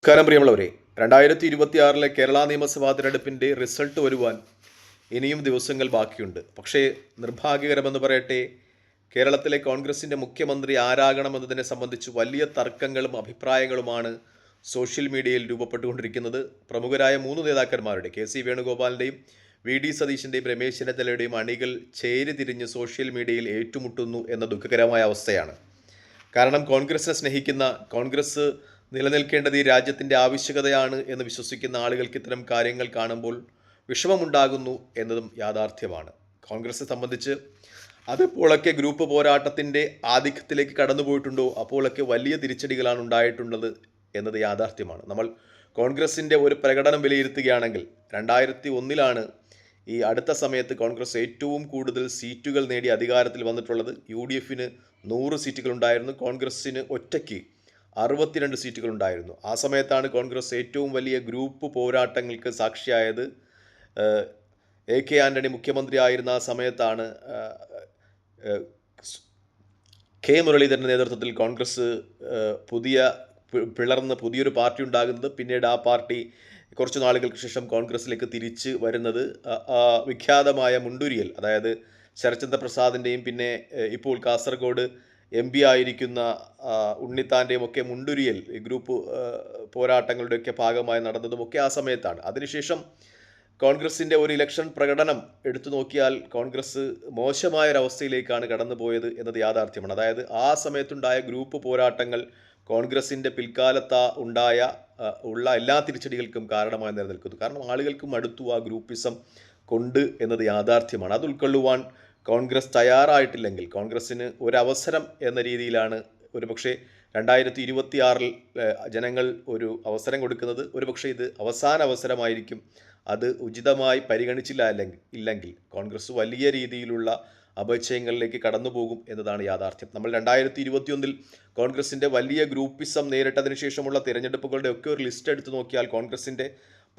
നമസ്കാരം പ്രിയമുള്ളവരെ, 2026 കേരള നിയമസഭാ തിരഞ്ഞെടുപ്പിൻ്റെ റിസൾട്ട് വരുവാൻ ഇനിയും ദിവസങ്ങൾ ബാക്കിയുണ്ട്. പക്ഷേ നിർഭാഗ്യകരമെന്ന് പറയട്ടെ, കേരളത്തിലെ കോൺഗ്രസിൻ്റെ മുഖ്യമന്ത്രി ആരാകണമെന്നതിനെ സംബന്ധിച്ച് വലിയ തർക്കങ്ങളും അഭിപ്രായങ്ങളുമാണ് സോഷ്യൽ മീഡിയയിൽ രൂപപ്പെട്ടുകൊണ്ടിരിക്കുന്നത്. പ്രമുഖരായ 3 നേതാക്കന്മാരുടെ കെ സി വേണുഗോപാലിൻ്റെയും വി ഡി സതീശൻ്റെയും രമേശ് ചെന്നിത്തലയുടെയും അണികൾ ചേരിതിരിഞ്ഞ് സോഷ്യൽ മീഡിയയിൽ ഏറ്റുമുട്ടുന്നു എന്ന ദുഃഖകരമായ അവസ്ഥയാണ്. കാരണം കോൺഗ്രസിനെ സ്നേഹിക്കുന്ന, കോൺഗ്രസ് നിലനിൽക്കേണ്ടത് ഈ രാജ്യത്തിൻ്റെ ആവശ്യകതയാണ് എന്ന് വിശ്വസിക്കുന്ന ആളുകൾക്ക് ഇത്തരം കാര്യങ്ങൾ കാണുമ്പോൾ വിഷമമുണ്ടാകുന്നു എന്നതും യാഥാർത്ഥ്യമാണ്. കോൺഗ്രസിനെ സംബന്ധിച്ച് അതെപ്പോഴൊക്കെ ഗ്രൂപ്പ് പോരാട്ടത്തിൻ്റെ ആധിക്യത്തിലേക്ക് കടന്നുപോയിട്ടുണ്ടോ അപ്പോഴൊക്കെ വലിയ തിരിച്ചടികളാണ് ഉണ്ടായിട്ടുള്ളത് എന്നത് യാഥാർത്ഥ്യമാണ്. നമ്മൾ കോൺഗ്രസിൻ്റെ ഒരു പ്രകടനം വിലയിരുത്തുകയാണെങ്കിൽ 2001 ഈ അടുത്ത സമയത്ത് കോൺഗ്രസ് ഏറ്റവും കൂടുതൽ സീറ്റുകൾ നേടി അധികാരത്തിൽ വന്നിട്ടുള്ളത്. UDF 100 സീറ്റുകൾ ഉണ്ടായിരുന്നു, കോൺഗ്രസ്സിന് ഒറ്റയ്ക്ക് 62 സീറ്റുകൾ ഉണ്ടായിരുന്നു. ആ സമയത്താണ് കോൺഗ്രസ് ഏറ്റവും വലിയ ഗ്രൂപ്പ് പോരാട്ടങ്ങൾക്ക് സാക്ഷിയായത്. AK ആൻ്റണി മുഖ്യമന്ത്രിയായിരുന്ന ആ സമയത്താണ് K മുരളീധരൻ്റെ നേതൃത്വത്തിൽ കോൺഗ്രസ് പിളർന്ന് പുതിയൊരു പാർട്ടി ഉണ്ടാകുന്നത്. പിന്നീട് ആ പാർട്ടി കുറച്ച് നാളുകൾക്ക് ശേഷം കോൺഗ്രസിലേക്ക് തിരിച്ച് വരുന്നത്. വിഖ്യാതമായ മുണ്ടുരിയൽ, അതായത് ശരത്ചന്ദ്ര പ്രസാദിൻ്റെയും പിന്നെ ഇപ്പോൾ കാസർഗോഡ് MP ആയിരിക്കുന്ന ഉണ്ണിത്താൻ്റെയും ഒക്കെ മുണ്ടുരിയൽ ഗ്രൂപ്പ് പോരാട്ടങ്ങളുടെയൊക്കെ ഭാഗമായി നടന്നതുമൊക്കെ ആ സമയത്താണ്. അതിനുശേഷം കോൺഗ്രസിൻ്റെ ഒരു ഇലക്ഷൻ പ്രകടനം എടുത്തു നോക്കിയാൽ കോൺഗ്രസ് മോശമായൊരവസ്ഥയിലേക്കാണ് കടന്നുപോയത് എന്നത് യാഥാർത്ഥ്യമാണ്. അതായത് ആ സമയത്തുണ്ടായ ഗ്രൂപ്പ് പോരാട്ടങ്ങൾ കോൺഗ്രസിൻ്റെ പിൽക്കാലത്ത് ഉള്ള എല്ലാ തിരിച്ചടികൾക്കും കാരണമായി നിലനിൽക്കുന്നു. കാരണം ആളുകൾക്ക് മടുത്തു ആ ഗ്രൂപ്പിസം കൊണ്ട് എന്നത് യാഥാർത്ഥ്യമാണ്. അത് ഉൾക്കൊള്ളുവാൻ കോൺഗ്രസ് തയ്യാറായിട്ടില്ലെങ്കിൽ കോൺഗ്രസ്സിന് ഒരവസരം എന്ന രീതിയിലാണ് ഒരുപക്ഷെ 2026 ജനങ്ങൾ ഒരു അവസരം കൊടുക്കുന്നത്. ഒരുപക്ഷെ ഇത് അവസാന അവസരമായിരിക്കും. അത് ഉചിതമായി പരിഗണിച്ചില്ല ഇല്ലെങ്കിൽ കോൺഗ്രസ് വലിയ രീതിയിലുള്ള അപജയങ്ങളിലേക്ക് കടന്നു പോകും എന്നതാണ് യാഥാർത്ഥ്യം. നമ്മൾ 2021 കോൺഗ്രസിൻ്റെ വലിയ ഗ്രൂപ്പിസം നേരിട്ടതിന് ശേഷമുള്ള തിരഞ്ഞെടുപ്പുകളുടെ ഒക്കെ ഒരു ലിസ്റ്റ് എടുത്തു നോക്കിയാൽ കോൺഗ്രസിൻ്റെ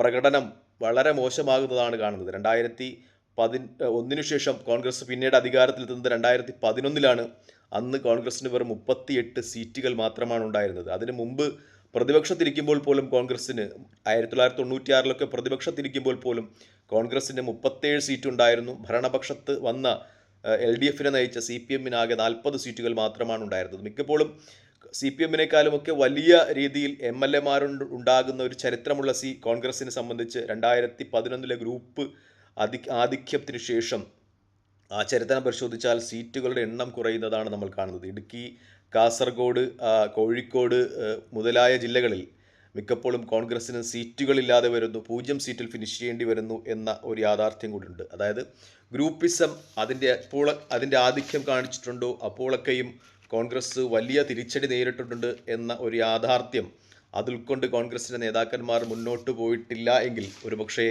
പ്രകടനം വളരെ മോശമാകുന്നതാണ് കാണുന്നത്. 2011 ശേഷം കോൺഗ്രസ് പിന്നീട് അധികാരത്തിലെത്തുന്നത് 2011 അന്ന് കോൺഗ്രസിന് വെറും 38 സീറ്റുകൾ മാത്രമാണ് ഉണ്ടായിരുന്നത്. അതിനു മുമ്പ് പ്രതിപക്ഷത്തിരിക്കുമ്പോൾ പോലും കോൺഗ്രസ്സിന് 1996 പ്രതിപക്ഷത്തിരിക്കുമ്പോൾ പോലും കോൺഗ്രസിന് 37 സീറ്റ് ഉണ്ടായിരുന്നു. ഭരണപക്ഷത്ത് വന്ന LDF നയിച്ച CPM 40 സീറ്റുകൾ മാത്രമാണ് ഉണ്ടായിരുന്നത്. മിക്കപ്പോഴും CPM ഒക്കെ വലിയ രീതിയിൽ MLA ഉണ്ടാകുന്ന ഒരു ചരിത്രമുള്ള കോൺഗ്രസിനെ സംബന്ധിച്ച് 2011 ഗ്രൂപ്പ് ആധിക്യത്തിന് ശേഷം ആ ചരിത്രം പരിശോധിച്ചാൽ സീറ്റുകളുടെ എണ്ണം കുറയുന്നതാണ് നമ്മൾ കാണുന്നത്. ഇടുക്കി, കാസർഗോഡ്, കോഴിക്കോട് മുതലായ ജില്ലകളിൽ മിക്കപ്പോഴും കോൺഗ്രസ്സിന് സീറ്റുകളില്ലാതെ വരുന്നു, 0 സീറ്റിൽ ഫിനിഷ് ചെയ്യേണ്ടി വരുന്നു എന്ന ഒരു യാഥാർത്ഥ്യം കൂടിയുണ്ട്. അതായത് ഗ്രൂപ്പിസം അതിൻ്റെ ആധിക്യം കാണിച്ചിട്ടുണ്ടോ അപ്പോഴൊക്കെയും കോൺഗ്രസ് വലിയ തിരിച്ചടി നേരിട്ടിട്ടുണ്ട് എന്ന ഒരു യാഥാർത്ഥ്യം അതുൾക്കൊണ്ട് കോൺഗ്രസിൻ്റെ നേതാക്കന്മാർ മുന്നോട്ട് പോയിട്ടില്ല എങ്കിൽ ഒരുപക്ഷെ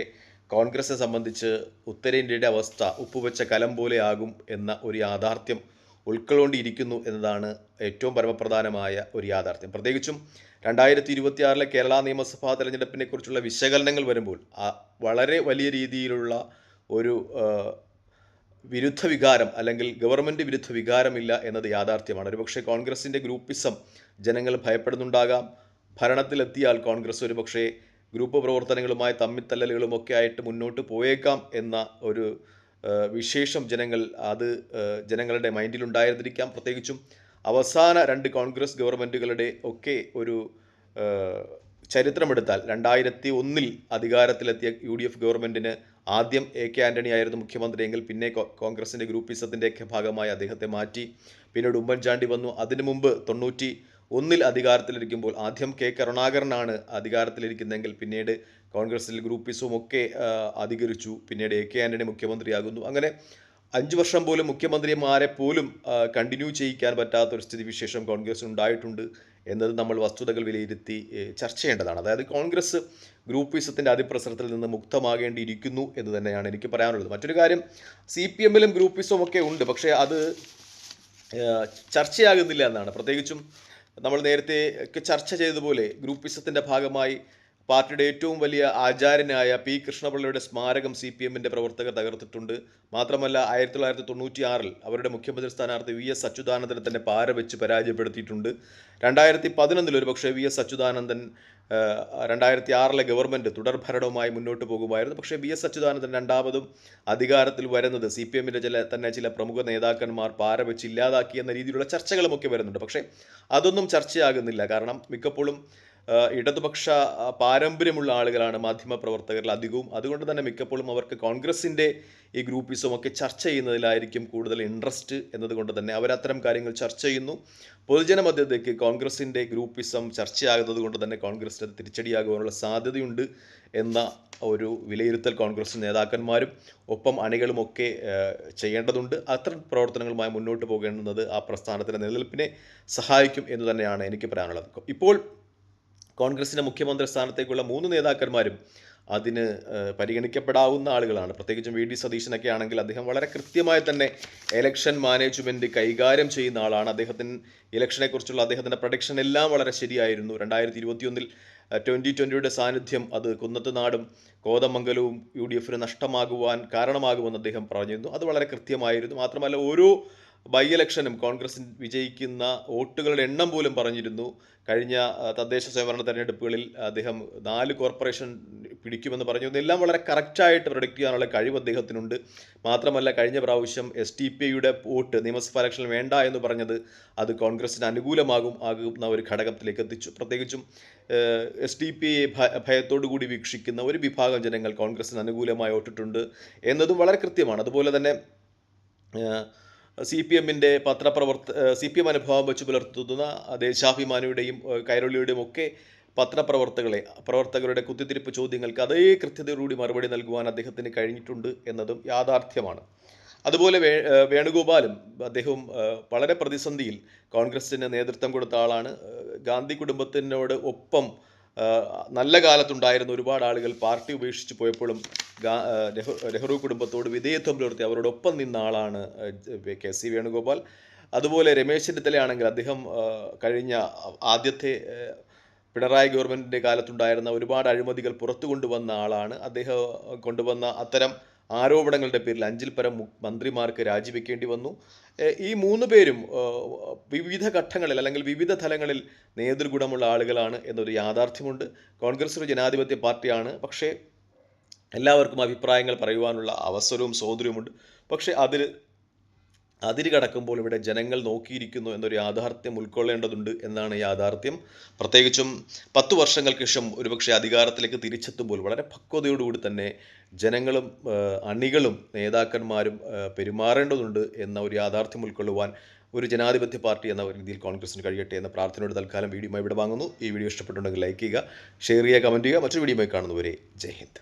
കോൺഗ്രസിനെ സംബന്ധിച്ച് ഉത്തരേന്ത്യയുടെ അവസ്ഥ ഉപ്പുവെച്ച കലം പോലെ ആകും എന്ന ഒരു യാഥാർത്ഥ്യം ഉൾക്കൊള്ളേണ്ടിയിരിക്കുന്നു എന്നതാണ് ഏറ്റവും പരമപ്രധാനമായ ഒരു യാഥാർത്ഥ്യം. പ്രത്യേകിച്ചും 2026 കേരള നിയമസഭാ തെരഞ്ഞെടുപ്പിനെ കുറിച്ചുള്ള വിശകലനങ്ങൾ വരുമ്പോൾ വളരെ വലിയ രീതിയിലുള്ള ഒരു വിരുദ്ധ വികാരം അല്ലെങ്കിൽ ഗവൺമെൻറ് വിരുദ്ധ വികാരമില്ല എന്നത് യാഥാർത്ഥ്യമാണ്. ഒരുപക്ഷെ കോൺഗ്രസിൻ്റെ ഗ്രൂപ്പിസം ജനങ്ങൾ ഭയപ്പെടുന്നുണ്ടാകാം. ഭരണത്തിലെത്തിയാൽ കോൺഗ്രസ് ഒരുപക്ഷെ ഗ്രൂപ്പ് പ്രവർത്തനങ്ങളുമായി തമ്മിത്തല്ലലുകളുമൊക്കെ ആയിട്ട് മുന്നോട്ട് പോയേക്കാം എന്ന ഒരു വിശേഷം ജനങ്ങളുടെ മൈൻഡിലുണ്ടായിരുന്നിരിക്കാം. പ്രത്യേകിച്ചും അവസാന 2 കോൺഗ്രസ് ഗവൺമെൻറ്റുകളുടെ ഒക്കെ ഒരു ചരിത്രമെടുത്താൽ 2001 അധികാരത്തിലെത്തിയ UDF ഗവൺമെൻറ്റിന് ആദ്യം AK ആൻ്റണി ആയിരുന്നു മുഖ്യമന്ത്രിയെങ്കിൽ പിന്നെ കോൺഗ്രസിൻ്റെ ഗ്രൂപ്പിസത്തിൻ്റെയൊക്കെ ഭാഗമായി അദ്ദേഹത്തെ മാറ്റി. പിന്നീട് ഉമ്മൻചാണ്ടി വന്നു. അതിനു മുമ്പ് 91 അധികാരത്തിലിരിക്കുമ്പോൾ ആദ്യം K കരുണാകരനാണ് അധികാരത്തിലിരിക്കുന്നതെങ്കിൽ പിന്നീട് കോൺഗ്രസിൽ ഗ്രൂപ്പിസവും ഒക്കെ അധികരിച്ചു. പിന്നീട് AK ആൻ്റണി മുഖ്യമന്ത്രിയാകുന്നു. അങ്ങനെ 5 വർഷം പോലും മുഖ്യമന്ത്രിമാരെ പോലും കണ്ടിന്യൂ ചെയ്യിക്കാൻ പറ്റാത്തൊരു സ്ഥിതിവിശേഷം കോൺഗ്രസ് ഉണ്ടായിട്ടുണ്ട് എന്നത് നമ്മൾ വസ്തുതകൾ വിലയിരുത്തി ചർച്ച ചെയ്യേണ്ടതാണ്. അതായത് കോൺഗ്രസ് ഗ്രൂപ്പിസത്തിൻ്റെ അതിപ്രസരത്തിൽ നിന്ന് മുക്തമാകേണ്ടിയിരിക്കുന്നു എന്ന് തന്നെയാണ് എനിക്ക് പറയാനുള്ളത്. മറ്റൊരു കാര്യം, CPM ഗ്രൂപ്പിസവും ഒക്കെ ഉണ്ട്, പക്ഷേ അത് ചർച്ചയാകുന്നില്ല എന്നാണ്. പ്രത്യേകിച്ചും നമ്മൾ നേരത്തെ ഒക്കെ ചർച്ച ചെയ്തതുപോലെ ഗ്രൂപ്പിസത്തിൻ്റെ ഭാഗമായി പാർട്ടിയുടെ ഏറ്റവും വലിയ ആചാര്യനായ പി കൃഷ്ണപിള്ളയുടെ സ്മാരകം CPM-ന്റെ പ്രവർത്തകർ തകർത്തിട്ടുണ്ട്. മാത്രമല്ല 1996 അവരുടെ മുഖ്യമന്ത്രി സ്ഥാനാർത്ഥി VS അച്യുതാനന്ദനെ തന്നെ പാര വെച്ച് പരാജയപ്പെടുത്തിയിട്ടുണ്ട്. 2011 ഒരുപക്ഷെ VS അച്യുതാനന്ദൻ 2006 ഗവൺമെൻറ് തുടർഭരണവുമായി മുന്നോട്ട് പോകുമായിരുന്നു. പക്ഷേ VS അച്യുതാനന്ദൻ രണ്ടാമതും അധികാരത്തിൽ വരുന്നത് CPM-ന്റെ ചില പ്രമുഖ നേതാക്കന്മാർ പാര വെച്ച് ഇല്ലാതാക്കി എന്ന രീതിയിലുള്ള ചർച്ചകളുമൊക്കെ വരുന്നുണ്ട്. പക്ഷേ അതൊന്നും ചർച്ചയാകുന്നില്ല. കാരണം മിക്കപ്പോഴും ഇടതുപക്ഷ പാരമ്പര്യമുള്ള ആളുകളാണ് മാധ്യമപ്രവർത്തകരിൽ അധികവും. അതുകൊണ്ട് തന്നെ മിക്കപ്പോഴും അവർക്ക് കോൺഗ്രസിൻ്റെ ഈ ഗ്രൂപ്പിസമൊക്കെ ചർച്ച ചെയ്യുന്നതിലായിരിക്കും കൂടുതൽ ഇൻട്രസ്റ്റ് എന്നതുകൊണ്ട് തന്നെ അവരത്തരം കാര്യങ്ങൾ ചർച്ച ചെയ്യുന്നു. പൊതുജന മധ്യത്തേക്ക് കോൺഗ്രസിൻ്റെ ഗ്രൂപ്പിസം ചർച്ചയാകുന്നത് കൊണ്ട് തന്നെ കോൺഗ്രസിന് തിരിച്ചടിയാകുവാനുള്ള സാധ്യതയുണ്ട് എന്ന ഒരു വിലയിരുത്തൽ കോൺഗ്രസ് നേതാക്കന്മാരും ഒപ്പം അണികളുമൊക്കെ ചെയ്യേണ്ടതുണ്ട്. അത്തരം പ്രവർത്തനങ്ങളുമായി മുന്നോട്ട് പോകേണ്ടുന്നത് ആ പ്രസ്ഥാനത്തിൻ്റെ നിലനിൽപ്പിനെ സഹായിക്കും എന്ന് തന്നെയാണ് എനിക്ക് പറയാനുള്ളത്. ഇപ്പോൾ കോൺഗ്രസിൻ്റെ മുഖ്യമന്ത്രി സ്ഥാനത്തേക്കുള്ള 3 നേതാക്കന്മാരും അതിന് പരിഗണിക്കപ്പെടാവുന്ന ആളുകളാണ്. പ്രത്യേകിച്ചും VD സതീശനൊക്കെ ആണെങ്കിൽ അദ്ദേഹം വളരെ കൃത്യമായി തന്നെ എലക്ഷൻ മാനേജ്മെൻറ്റ് കൈകാര്യം ചെയ്യുന്ന ആളാണ്. ഇലക്ഷനെക്കുറിച്ചുള്ള അദ്ദേഹത്തിൻ്റെ പ്രഡിക്ഷൻ എല്ലാം വളരെ ശരിയായിരുന്നു. 2021 2020യുടെ സാന്നിധ്യം അത് കുന്നത്തുനാടും കോതമംഗലവും UDFന് നഷ്ടമാകുവാൻ കാരണമാകുമെന്ന് അദ്ദേഹം പറഞ്ഞിരുന്നു. അത് വളരെ കൃത്യമായിരുന്നു. മാത്രമല്ല ഓരോ ബൈ ഇലക്ഷനും കോൺഗ്രസ് വിജയിക്കുന്ന വോട്ടുകളുടെ എണ്ണം പോലും പറഞ്ഞിരുന്നു. കഴിഞ്ഞ തദ്ദേശ സ്വയംഭരണ തെരഞ്ഞെടുപ്പുകളിൽ അദ്ദേഹം 4 കോർപ്പറേഷൻ പിടിക്കുമെന്ന് പറഞ്ഞു. ഇതെല്ലാം വളരെ കറക്റ്റായിട്ട് പ്രൊഡിക്റ്റ് ചെയ്യാനുള്ള കഴിവ് അദ്ദേഹത്തിനുണ്ട്. മാത്രമല്ല കഴിഞ്ഞ പ്രാവശ്യം SDPIയുടെ വോട്ട് നിയമസഭാ ഇലക്ഷനിൽ വേണ്ട എന്ന് പറഞ്ഞത് അത് കോൺഗ്രസിന് ആകുന്ന ഒരു ഘടകത്തിലേക്ക് എത്തിച്ചു. പ്രത്യേകിച്ചും SDPI ഭയത്തോടു കൂടി വീക്ഷിക്കുന്ന ഒരു വിഭാഗം ജനങ്ങൾ കോൺഗ്രസിന് അനുകൂലമായി വോട്ടിട്ടുണ്ട് എന്നതും വളരെ കൃത്യമാണ്. അതുപോലെ തന്നെ CPM-ന്റെ CPM അനുഭവം വെച്ച് പുലർത്തുന്ന ദേശാഭിമാനിയുടെയും കൈരളിയുടെയും ഒക്കെ പ്രവർത്തകരുടെ കുത്തിത്തിരിപ്പ് ചോദ്യങ്ങൾക്ക് അതേ കൃത്യതയോടുകൂടി മറുപടി നൽകുവാൻ അദ്ദേഹത്തിന് കഴിഞ്ഞിട്ടുണ്ട് എന്നതും യാഥാർത്ഥ്യമാണ്. അതുപോലെ വേണുഗോപാലും അദ്ദേഹവും വളരെ പ്രതിസന്ധിയിൽ കോൺഗ്രസിന് നേതൃത്വം കൊടുത്ത ആളാണ്. ഗാന്ധി കുടുംബത്തിനോട് ഒപ്പം നല്ല കാലത്തുണ്ടായിരുന്ന ഒരുപാട് ആളുകൾ പാർട്ടി ഉപേക്ഷിച്ച് പോയപ്പോഴും നെഹ്റു കുടുംബത്തോട് വിധേയത്വം പുലർത്തി അവരോടൊപ്പം നിന്ന ആളാണ് KC വേണുഗോപാൽ. അതുപോലെ രമേശ് ചെന്നിത്തലയാണെങ്കിൽ അദ്ദേഹം കഴിഞ്ഞ ആദ്യത്തെ പിണറായി ഗവൺമെൻറ്റിൻ്റെ കാലത്തുണ്ടായിരുന്ന ഒരുപാട് അഴിമതികൾ പുറത്തു കൊണ്ടുവന്ന ആളാണ്. അദ്ദേഹം കൊണ്ടുവന്ന അത്തരം ആരോപണങ്ങളുടെ പേരിൽ 5-ൽ പരം മന്ത്രിമാർക്ക് രാജിവെക്കേണ്ടി വന്നു. ഈ 3 പേരും വിവിധ ഘട്ടങ്ങളിൽ അല്ലെങ്കിൽ വിവിധ തലങ്ങളിൽ നേതൃഗുണമുള്ള ആളുകളാണ് എന്നൊരു യാഥാർത്ഥ്യമുണ്ട്. കോൺഗ്രസ് ഒരു ജനാധിപത്യ പാർട്ടിയാണ്. പക്ഷേ എല്ലാവർക്കും അഭിപ്രായങ്ങൾ പറയുവാനുള്ള അവസരവും സ്വാതന്ത്ര്യവുമുണ്ട്. പക്ഷേ അതിര് കടക്കുമ്പോൾ ഇവിടെ ജനങ്ങൾ നോക്കിയിരിക്കുന്നു എന്നൊരു യാഥാർത്ഥ്യം ഉൾക്കൊള്ളേണ്ടതുണ്ട് എന്നാണ് യാഥാർത്ഥ്യം. പ്രത്യേകിച്ചും 10 വർഷങ്ങൾക്ക് ശേഷം ഒരുപക്ഷെ അധികാരത്തിലേക്ക് തിരിച്ചെത്തുമ്പോൾ വളരെ പക്വതയോടുകൂടി തന്നെ ജനങ്ങളും അണികളും നേതാക്കന്മാരും പെരുമാറേണ്ടതുണ്ട് എന്ന ഒരു യാഥാർത്ഥ്യം ഉൾക്കൊള്ളുവാൻ ഒരു ജനാധിപത്യ പാർട്ടി എന്ന രീതിയിൽ കോൺഗ്രസിന് കഴിയട്ടെ എന്ന പ്രാർത്ഥനയോട് തൽക്കാലം വീഡിയോയുമായി ഇവിടെ വാങ്ങുന്നു. ഈ വീഡിയോ ഇഷ്ടപ്പെട്ടുണ്ടെങ്കിൽ ലൈക്ക് ചെയ്യുക, ഷെയർ ചെയ്യുക, കമൻറ്റ് ചെയ്യുക. മറ്റൊരു വീഡിയോയുമായി കാണുന്നവരെ ജയ് ഹിന്ദ്.